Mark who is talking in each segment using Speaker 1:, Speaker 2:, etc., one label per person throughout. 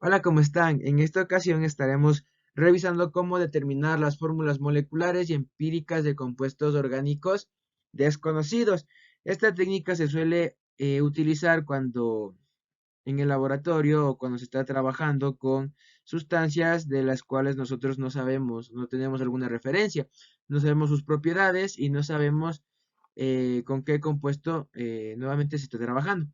Speaker 1: Hola, ¿cómo están? En esta ocasión estaremos revisando cómo determinar las fórmulas moleculares y empíricas de compuestos orgánicos desconocidos. Esta técnica se suele utilizar cuando en el laboratorio o cuando se está trabajando con sustancias de las cuales nosotros no sabemos, no tenemos alguna referencia, no sabemos sus propiedades y no sabemos con qué compuesto nuevamente se está trabajando.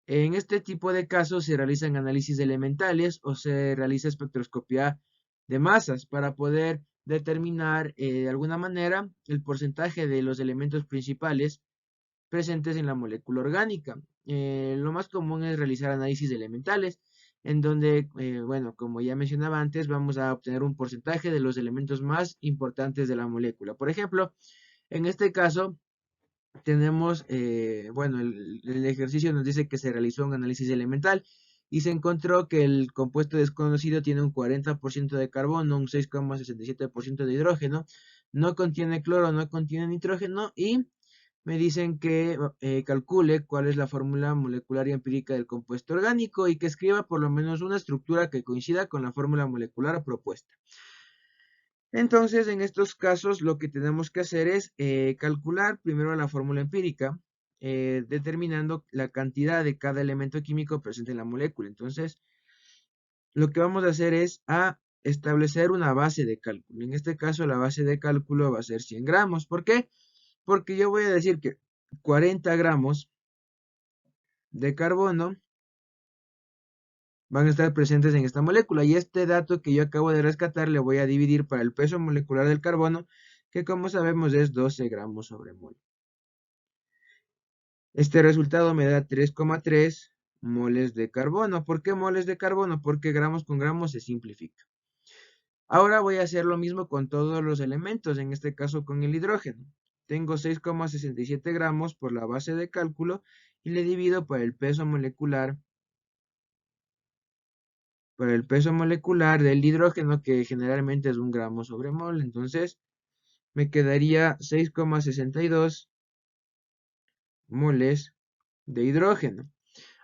Speaker 1: En este tipo de casos se realizan análisis elementales o se realiza espectroscopía de masas para poder determinar de alguna manera el porcentaje de los elementos principales presentes en la molécula orgánica. Lo más común es realizar análisis elementales, en donde, bueno, como ya mencionaba antes, vamos a obtener un porcentaje de los elementos más importantes de la molécula. Por ejemplo, en este caso, tenemos, bueno, el ejercicio nos dice que se realizó un análisis elemental y se encontró que el compuesto desconocido tiene un 40% de carbono, un 6,67% de hidrógeno, no contiene cloro, no contiene nitrógeno y me dicen que calcule cuál es la fórmula molecular y empírica del compuesto orgánico y que escriba por lo menos una estructura que coincida con la fórmula molecular propuesta. Entonces, en estos casos, lo que tenemos que hacer es calcular primero la fórmula empírica, determinando la cantidad de cada elemento químico presente en la molécula. Entonces, lo que vamos a hacer es establecer una base de cálculo. En este caso, la base de cálculo va a ser 100 gramos. ¿Por qué? Porque yo voy a decir que 40 gramos de carbono van a estar presentes en esta molécula. Y este dato que yo acabo de rescatar le voy a dividir para el peso molecular del carbono, que como sabemos es 12 gramos sobre mol. Este resultado me da 3,3 moles de carbono. ¿Por qué moles de carbono? Porque gramos con gramos se simplifica. Ahora voy a hacer lo mismo con todos los elementos, en este caso con el hidrógeno. Tengo 6,67 gramos por la base de cálculo y le divido por el peso molecular del hidrógeno, que generalmente es 1 gramo sobre mol. Entonces me quedaría 6,62 moles de hidrógeno.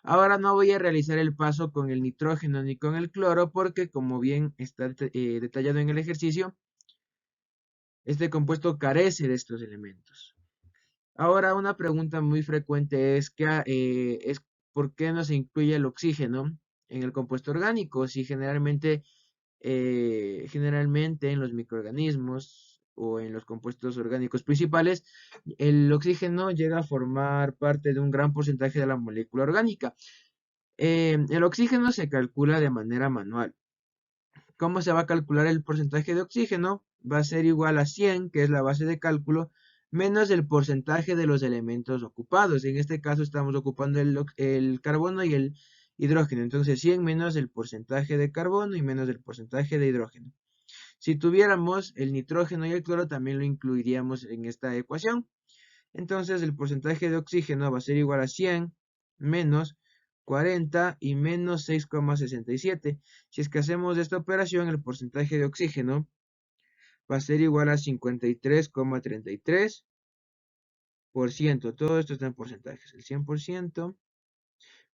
Speaker 1: Ahora no voy a realizar el paso con el nitrógeno ni con el cloro porque, como bien está detallado en el ejercicio, este compuesto carece de estos elementos. Ahora, una pregunta muy frecuente es ¿por qué no se incluye el oxígeno en el compuesto orgánico? Si generalmente en los microorganismos o en los compuestos orgánicos principales, el oxígeno llega a formar parte de un gran porcentaje de la molécula orgánica. El oxígeno se calcula de manera manual. ¿Cómo se va a calcular el porcentaje de oxígeno? Va a ser igual a 100, que es la base de cálculo, menos el porcentaje de los elementos ocupados. En este caso estamos ocupando el carbono y el hidrógeno. Entonces 100 menos el porcentaje de carbono y menos el porcentaje de hidrógeno. Si tuviéramos el nitrógeno y el cloro, también lo incluiríamos en esta ecuación. Entonces el porcentaje de oxígeno va a ser igual a 100 menos 40 y menos 6,67. Si es que hacemos esta operación, el porcentaje de oxígeno va a ser igual a 53,33%. Todo esto está en porcentajes. El 100%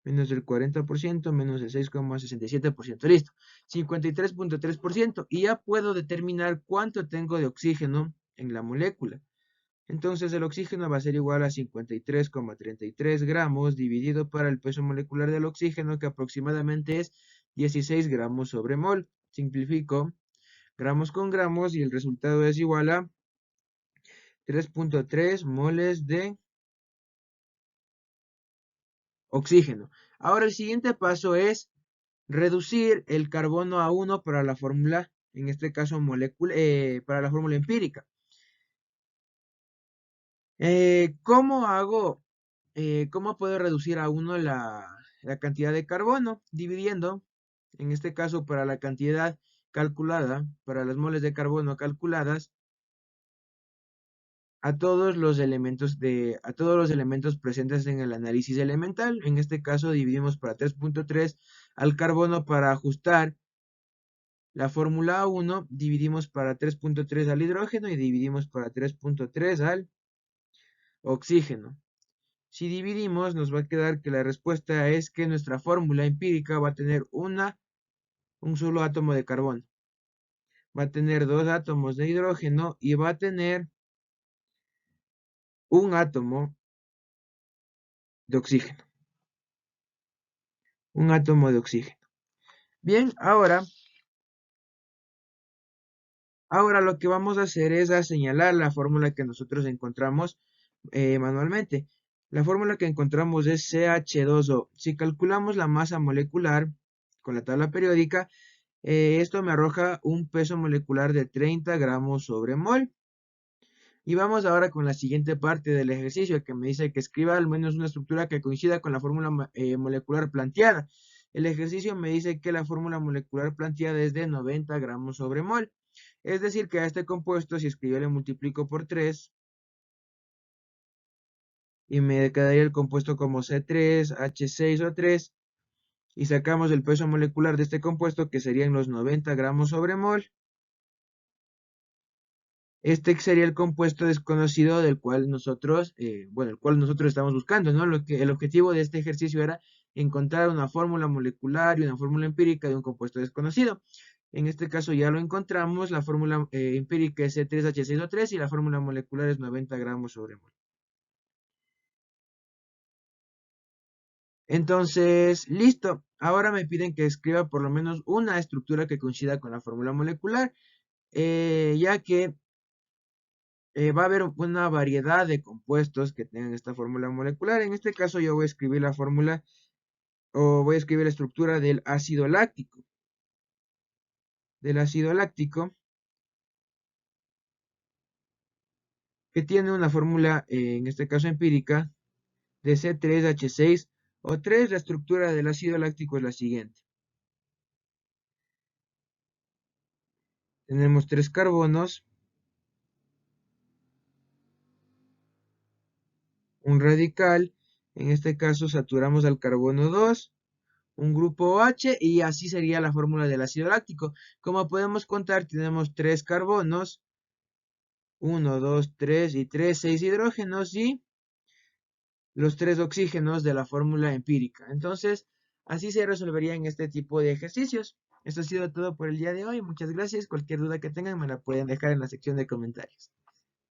Speaker 1: menos el 40% menos el 6,67%. Listo. 53,3%. Y ya puedo determinar cuánto tengo de oxígeno en la molécula. Entonces el oxígeno va a ser igual a 53,33 gramos dividido para el peso molecular del oxígeno, que aproximadamente es 16 gramos sobre mol. Simplifico gramos con gramos y el resultado es igual a 3,3 moles de oxígeno. Ahora el siguiente paso es reducir el carbono a 1 para la fórmula, en este caso para la fórmula empírica. ¿Cómo hago? ¿Cómo puedo reducir a 1 la cantidad de carbono? Dividiendo, en este caso para la cantidad calculada, para las moles de carbono calculadas, a todos los elementos presentes en el análisis elemental. En este caso dividimos para 3,3 al carbono para ajustar la fórmula 1, dividimos para 3,3 al hidrógeno y dividimos para 3,3 al oxígeno. Si dividimos, nos va a quedar que la respuesta es que nuestra fórmula empírica va a tener una un solo átomo de carbono. Va a tener dos átomos de hidrógeno y va a tener un átomo de oxígeno. Un átomo de oxígeno. Bien, ahora lo que vamos a hacer es a señalar la fórmula que nosotros encontramos manualmente. La fórmula que encontramos es CH2O. Si calculamos la masa molecular con la tabla periódica, esto me arroja un peso molecular de 30 gramos sobre mol. Y vamos ahora con la siguiente parte del ejercicio que me dice que escriba al menos una estructura que coincida con la fórmula molecular planteada. El ejercicio me dice que la fórmula molecular planteada es de 90 gramos sobre mol. Es decir, que a este compuesto, si es que yo le multiplico por 3, y me quedaría el compuesto como C3H6O3, y sacamos el peso molecular de este compuesto, que serían los 90 gramos sobre mol. Este sería el compuesto desconocido del cual nosotros, el cual nosotros estamos buscando, ¿no? El objetivo de este ejercicio era encontrar una fórmula molecular y una fórmula empírica de un compuesto desconocido. En este caso ya lo encontramos, la fórmula empírica es C3H6O3 y la fórmula molecular es 90 gramos sobre mol. Entonces, listo. Ahora me piden que escriba por lo menos una estructura que coincida con la fórmula molecular, ya que va a haber una variedad de compuestos que tengan esta fórmula molecular. En este caso yo voy a escribir la fórmula o voy a escribir la estructura del ácido láctico. Del ácido láctico que tiene una fórmula, en este caso empírica, de C3H6O3. La estructura del ácido láctico es la siguiente. Tenemos 3 carbonos, un radical, en este caso saturamos al carbono 2, un grupo OH y así sería la fórmula del ácido láctico. Como podemos contar, tenemos 3 carbonos, 1, 2, 3 y 3, 6 hidrógenos y los 3 oxígenos de la fórmula empírica. Entonces, así se resolverían este tipo de ejercicios. Esto ha sido todo por el día de hoy. Muchas gracias. Cualquier duda que tengan me la pueden dejar en la sección de comentarios.